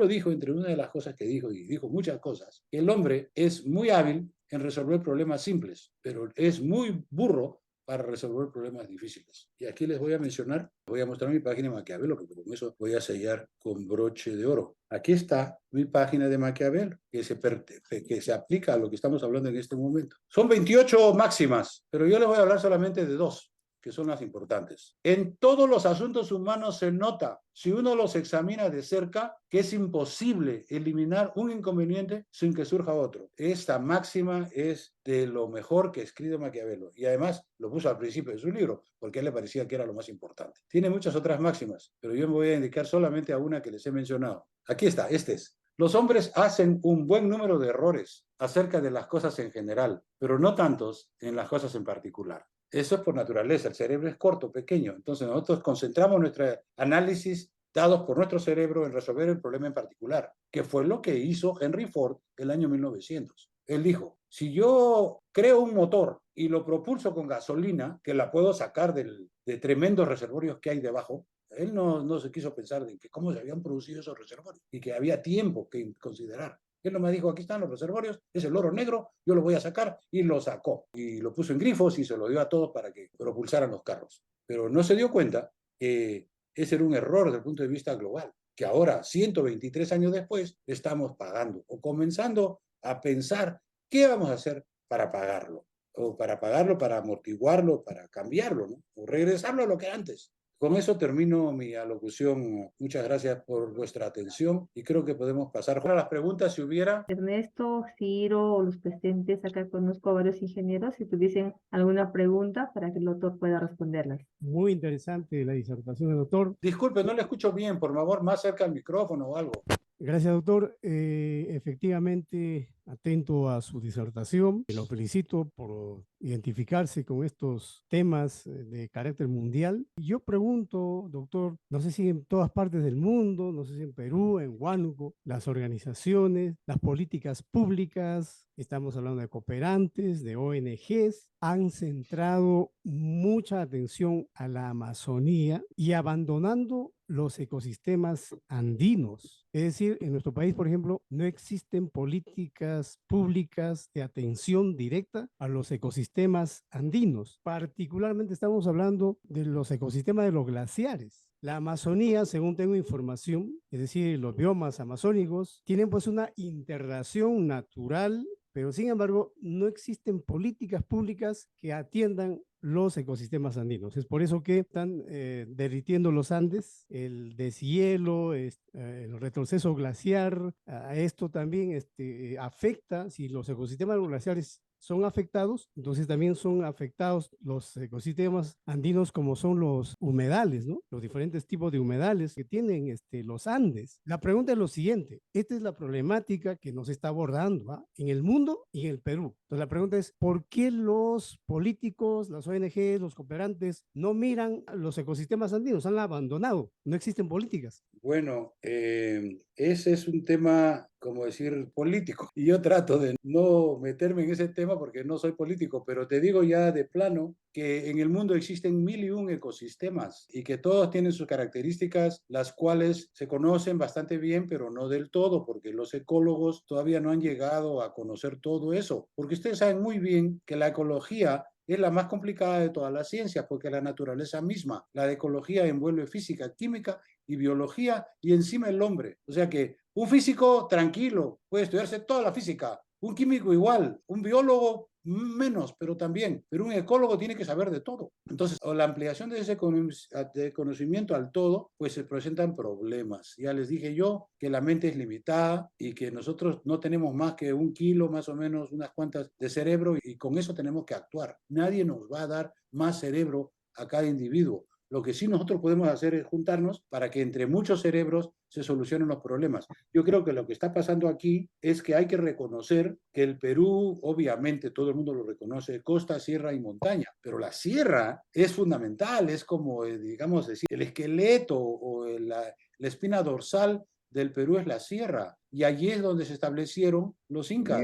dijo, entre una de las cosas que dijo, y dijo muchas cosas, que el hombre es muy hábil en resolver problemas simples, pero es muy burro para resolver problemas difíciles. Y aquí les voy a mencionar, voy a mostrar mi página de Maquiavelo, que con eso voy a sellar con broche de oro. Aquí está mi página de Maquiavelo, que se aplica a lo que estamos hablando en este momento. Son 28 máximas, pero yo les voy a hablar solamente de 2, que son las importantes. En todos los asuntos humanos se nota, si uno los examina de cerca, que es imposible eliminar un inconveniente sin que surja otro. Esta máxima es de lo mejor que escribe Maquiavelo y además lo puso al principio de su libro porque a él le parecía que era lo más importante. Tiene muchas otras máximas, pero yo me voy a indicar solamente a una que les he mencionado. Aquí está, este es. Los hombres hacen un buen número de errores acerca de las cosas en general, pero no tantos en las cosas en particular. Eso es por naturaleza, el cerebro es corto, pequeño, entonces nosotros concentramos nuestro análisis dados por nuestro cerebro en resolver el problema en particular, que fue lo que hizo Henry Ford el año 1900. Él dijo, si yo creo un motor y lo propulso con gasolina, que la puedo sacar de tremendos reservorios que hay debajo, él no se quiso pensar de que cómo se habían producido esos reservorios y que había tiempo que considerar. Él nomás dijo, aquí están los reservorios, es el oro negro, yo lo voy a sacar, y lo sacó. Y lo puso en grifos y se lo dio a todos para que propulsaran los carros. pero no se dio cuenta que ese era un error desde el punto de vista global, que ahora, 123 años después, estamos pagando o comenzando a pensar qué vamos a hacer para pagarlo, o para amortiguarlo, para cambiarlo, ¿no? O regresarlo a lo que antes. Con eso termino mi alocución. Muchas gracias por vuestra atención y creo que podemos pasar a las preguntas si hubiera. Ernesto, Ciro o los presentes, acá conozco a varios ingenieros, si tuviesen alguna pregunta para que el doctor pueda responderlas. Muy interesante la disertación del doctor. Disculpe, no le escucho bien, por favor, más cerca al micrófono o algo. Gracias, doctor. Efectivamente, atento a su disertación. Lo felicito por identificarse con estos temas de carácter mundial. Yo pregunto, doctor, no sé si en todas partes del mundo, no sé si en Perú, en Huánuco, las organizaciones, las políticas públicas, estamos hablando de cooperantes, de ONGs, han centrado mucha atención a la Amazonía y abandonando los ecosistemas andinos. Es decir, en nuestro país, por ejemplo, no existen políticas públicas de atención directa a los ecosistemas andinos. Particularmente estamos hablando de los ecosistemas de los glaciares. La Amazonía, según tengo información, es decir, los biomas amazónicos, tienen pues una interrelación natural, pero sin embargo no existen políticas públicas que atiendan los ecosistemas andinos. Es por eso que están derritiendo los Andes, el deshielo, el retroceso glaciar. A esto también afecta, si los ecosistemas glaciares son afectados, entonces también son afectados los ecosistemas andinos como son los humedales, ¿no? Los diferentes tipos de humedales que tienen los Andes. La pregunta es lo siguiente, esta es la problemática que nos está abordando, ¿ah? En el mundo y en el Perú. Entonces la pregunta es, ¿por qué los políticos, las ONG, los cooperantes no miran los ecosistemas andinos? Han abandonado, no existen políticas. Bueno, ese es un tema, como decir, político. Y yo trato de no meterme en ese tema porque no soy político, pero te digo ya de plano que en el mundo existen 1001 ecosistemas y que todos tienen sus características, las cuales se conocen bastante bien, pero no del todo, porque los ecólogos todavía no han llegado a conocer todo eso. Porque ustedes saben muy bien que la ecología es la más complicada de todas las ciencias, porque la naturaleza misma, la de ecología envuelve física, química y biología y encima el hombre. O sea que un físico tranquilo puede estudiarse toda la física, un químico igual, un biólogo menos, pero también, pero un ecólogo tiene que saber de todo. Entonces, la ampliación de ese conocimiento al todo, pues se presentan problemas. Ya les dije yo que la mente es limitada y que nosotros no tenemos más que 1 kilo, más o menos, unas cuantas de cerebro y con eso tenemos que actuar. Nadie nos va a dar más cerebro a cada individuo. Lo que sí nosotros podemos hacer es juntarnos para que entre muchos cerebros se solucionen los problemas. Yo creo que lo que está pasando aquí es que hay que reconocer que el Perú, obviamente todo el mundo lo reconoce, costa, sierra y montaña, pero la sierra es fundamental, es como, digamos, decir, el esqueleto o la espina dorsal del Perú es la sierra, y allí es donde se establecieron los incas.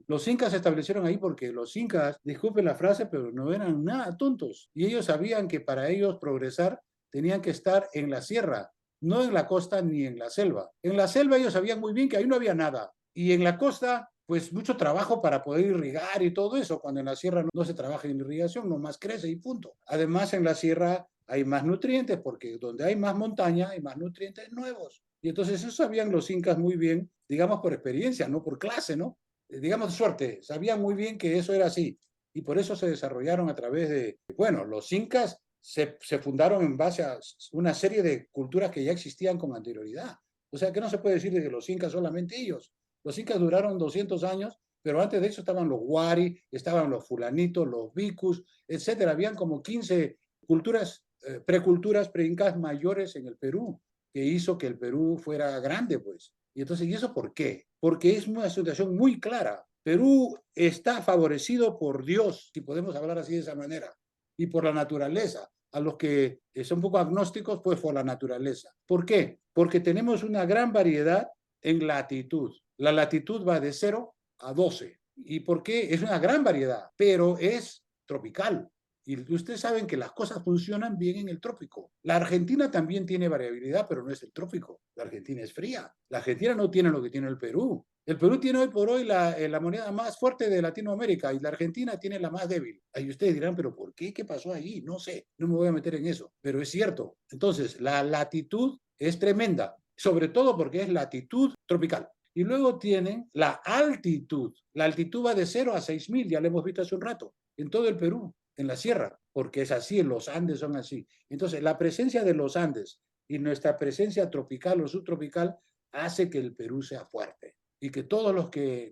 Los incas se establecieron ahí porque los incas, disculpen la frase, pero no eran nada tontos, y ellos sabían que para ellos progresar tenían que estar en la sierra, no en la costa ni en la selva. En la selva ellos sabían muy bien que ahí no había nada, y en la costa pues mucho trabajo para poder irrigar y todo eso, cuando en la sierra no se trabaja en irrigación, nomás crece y punto. Además en la sierra hay más nutrientes, porque donde hay más montaña hay más nutrientes nuevos. Y entonces eso sabían los incas muy bien, digamos por experiencia, no por clase, ¿no? Digamos suerte, sabían muy bien que eso era así. Y por eso se desarrollaron a través de, bueno, los incas se fundaron en base a una serie de culturas que ya existían con anterioridad. O sea que no se puede decir de que los incas solamente ellos. Los incas duraron 200 años, pero antes de eso estaban los huari, estaban los fulanitos, los bicus, etcétera. Habían como 15 culturas, preculturas preincas mayores en el Perú, que hizo que el Perú fuera grande, pues. Y entonces, ¿y eso por qué? Porque es una situación muy clara. Perú está favorecido por Dios, si podemos hablar así de esa manera, y por la naturaleza. A los que son un poco agnósticos, pues por la naturaleza. ¿Por qué? Porque tenemos una gran variedad en latitud. La latitud va de 0 a 12. ¿Y por qué? Es una gran variedad, pero es tropical. Y ustedes saben que las cosas funcionan bien en el trópico. La Argentina también tiene variabilidad, pero no es el trópico. La Argentina es fría. La Argentina no tiene lo que tiene el Perú. El Perú tiene hoy por hoy la moneda más fuerte de Latinoamérica y la Argentina tiene la más débil. Ahí ustedes dirán, pero ¿por qué? ¿Qué pasó allí? No sé, no me voy a meter en eso, pero es cierto. Entonces, la latitud es tremenda, sobre todo porque es latitud tropical. Y luego tienen la altitud. La altitud va de 0 a 6.000, ya lo hemos visto hace un rato, en todo el Perú, en la sierra, porque es así, los Andes son así. Entonces, la presencia de los Andes y nuestra presencia tropical o subtropical hace que el Perú sea fuerte y que todos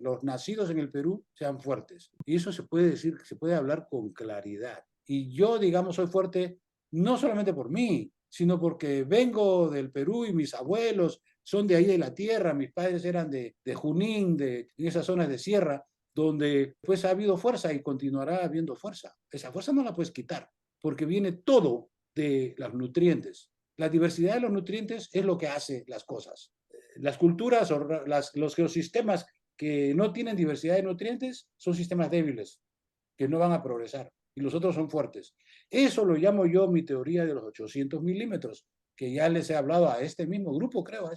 los nacidos en el Perú sean fuertes. Y eso se puede decir, se puede hablar con claridad. Y yo, digamos, soy fuerte no solamente por mí, sino porque vengo del Perú y mis abuelos son de ahí de la tierra, mis padres eran de Junín, en esas zonas de sierra, donde pues ha habido fuerza y continuará habiendo fuerza. Esa fuerza no la puedes quitar, porque viene todo de los nutrientes. La diversidad de los nutrientes es lo que hace las cosas. Las culturas o los geosistemas que no tienen diversidad de nutrientes son sistemas débiles, que no van a progresar, y los otros son fuertes. Eso lo llamo yo mi teoría de los 800 milímetros, que ya les he hablado a este mismo grupo, creo,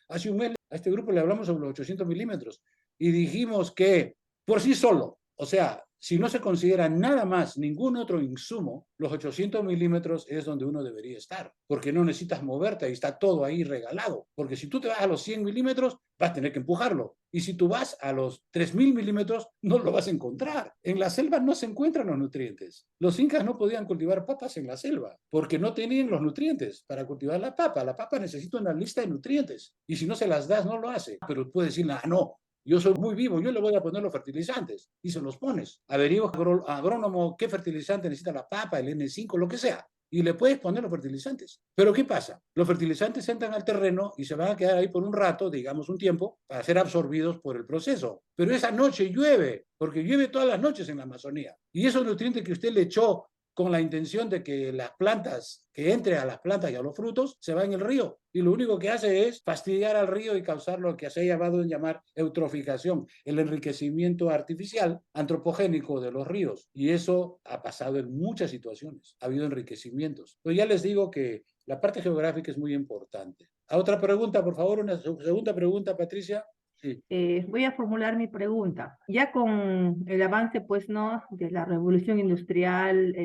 hace un mes, a este grupo le hablamos sobre los 800 milímetros, y dijimos que por sí solo, o sea, si no se considera nada más, ningún otro insumo, los 800 milímetros es donde uno debería estar, porque no necesitas moverte y está todo ahí regalado. Porque si tú te vas a los 100 milímetros, vas a tener que empujarlo. Y si tú vas a los 3.000 milímetros, no lo vas a encontrar. En la selva no se encuentran los nutrientes. Los incas no podían cultivar papas en la selva, porque no tenían los nutrientes para cultivar la papa. La papa necesita una lista de nutrientes, y si no se las das, no lo hace. Pero puedes decir, ah, no, yo soy muy vivo, yo le voy a poner los fertilizantes, y se los pones. Averigua agrónomo qué fertilizante necesita la papa, el N5, lo que sea, y le puedes poner los fertilizantes. Pero ¿qué pasa? Los fertilizantes entran al terreno y se van a quedar ahí por un rato, digamos un tiempo, para ser absorbidos por el proceso. Pero esa noche llueve, porque llueve todas las noches en la Amazonía. Y esos nutrientes que usted le echó con la intención de que las plantas, que entre a las plantas y a los frutos, se va en el río. Y lo único que hace es fastidiar al río y causar lo que se ha llamado en llamar eutroficación, el enriquecimiento artificial, antropogénico de los ríos. Y eso ha pasado en muchas situaciones. Ha habido enriquecimientos. Pero ya les digo que la parte geográfica es muy importante. A otra pregunta, por favor, una segunda pregunta, Patricia. Sí. Voy a formular mi pregunta. Ya con el avance, pues, ¿no?, de la revolución industrial,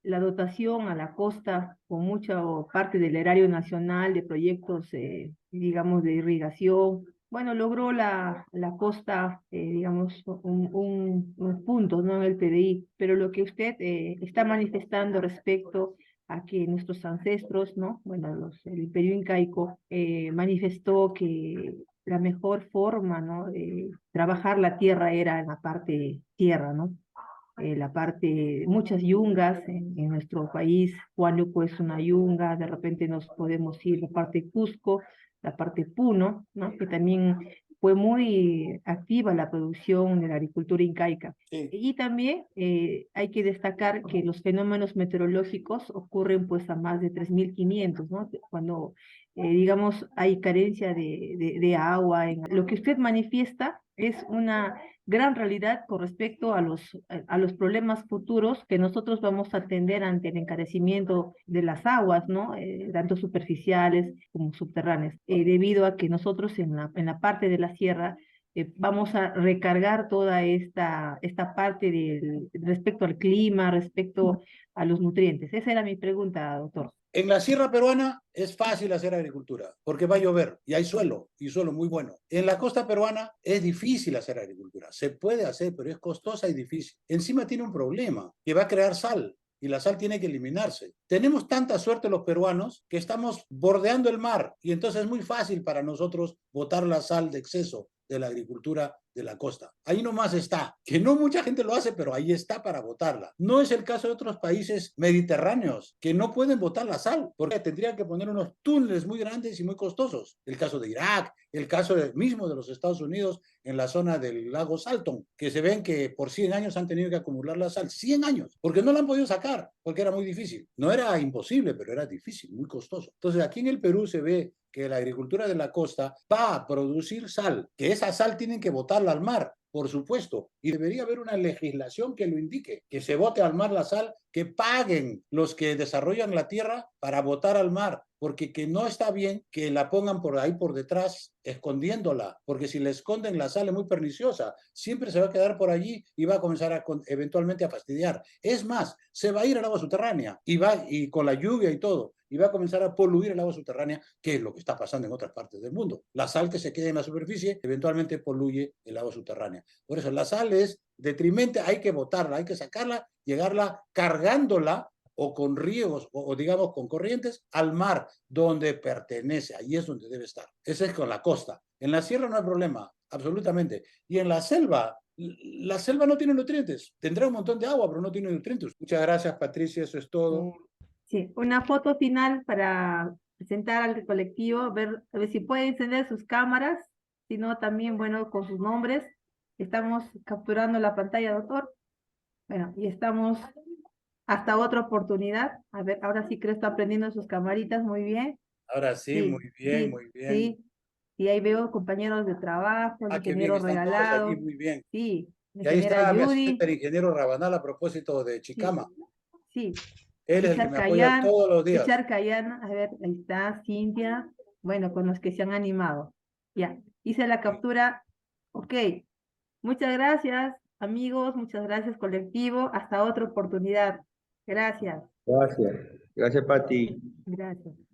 la dotación a la costa con mucha parte del erario nacional de proyectos, digamos, de irrigación, bueno, logró la costa, digamos, unos puntos, ¿no?, en el PBI, pero lo que usted está manifestando respecto a que nuestros ancestros, ¿no?, bueno, el Imperio Incaico manifestó que la mejor forma, ¿no?, de trabajar la tierra era en la parte tierra, ¿no? La parte, muchas yungas en nuestro país. Huánuco es una yunga, de repente nos podemos ir a la parte Cusco, la parte Puno, ¿no?, que también fue muy activa la producción de la agricultura incaica. Sí. Y también hay que destacar que los fenómenos meteorológicos ocurren pues a más de 3.500, ¿no? Cuando, digamos, hay carencia de agua. Lo que usted manifiesta es una gran realidad con respecto a los problemas futuros que nosotros vamos a atender ante el encarecimiento de las aguas, ¿no? Tanto superficiales como subterráneas, debido a que nosotros en la parte de la sierra vamos a recargar toda esta parte respecto al clima, respecto a los nutrientes. Esa era mi pregunta, doctor. En la sierra peruana es fácil hacer agricultura porque va a llover y hay suelo, y suelo muy bueno. En la costa peruana es difícil hacer agricultura. Se puede hacer, pero es costosa y difícil. Encima tiene un problema, que va a crear sal, y la sal tiene que eliminarse. Tenemos tanta suerte los peruanos que estamos bordeando el mar, y entonces es muy fácil para nosotros botar la sal de exceso de la agricultura de la costa. Ahí nomás está, que no mucha gente lo hace, pero ahí está para botarla. No es el caso de otros países mediterráneos que no pueden botar la sal, porque tendrían que poner unos túneles muy grandes y muy costosos. El caso de Irak, el caso mismo de los Estados Unidos en la zona del lago Salton, que se ven que por 100 años han tenido que acumular la sal, 100 años, porque no la han podido sacar, porque era muy difícil. No era imposible, pero era difícil, muy costoso. Entonces aquí en el Perú se ve que la agricultura de la costa va a producir sal, que esa sal tienen que botarla al mar, por supuesto, y debería haber una legislación que lo indique, que se bote al mar la sal, que paguen los que desarrollan la tierra para botar al mar, porque que no está bien que la pongan por ahí por detrás escondiéndola, porque si le esconden la sal es muy perniciosa, siempre se va a quedar por allí y va a comenzar eventualmente a fastidiar. Es más, se va a ir al agua subterránea y con la lluvia y todo, y va a comenzar a poluir el agua subterránea, que es lo que está pasando en otras partes del mundo. La sal que se queda en la superficie eventualmente poluye el agua subterránea. Por eso la sal es detrimente, hay que botarla, hay que sacarla, llegarla cargándola o con ríos o digamos con corrientes al mar donde pertenece, ahí es donde debe estar. Ese es con la costa. En la sierra no hay problema, absolutamente. Y en la selva no tiene nutrientes. Tendrá un montón de agua, pero no tiene nutrientes. Muchas gracias, Patricia, eso es todo. Sí, una foto final para presentar al colectivo, a ver si pueden encender sus cámaras, si no también, bueno, con sus nombres. Estamos capturando la pantalla, doctor. Bueno, y estamos hasta otra oportunidad. A ver, ahora sí creo que está prendiendo sus camaritas muy bien. Ahora sí, Sí, muy bien, sí, muy bien. sí. Y ahí veo compañeros de trabajo, el Ah, qué bien, ingeniero están todos Regalado. allí, muy bien. Sí, la Y ahí ingeniera está mi Judy. asistente, el ingeniero Rabanal, a propósito de Sí, Chicama. sí. Él es el que Richard me apoya Cayán, todos los días. Richard Cayán, a ver, ahí está, Cintia, bueno, con los que se han animado. Ya, hice la captura, ok. Muchas gracias, amigos, muchas gracias, colectivo, hasta otra oportunidad. Gracias. Gracias. Gracias, Pati. Gracias.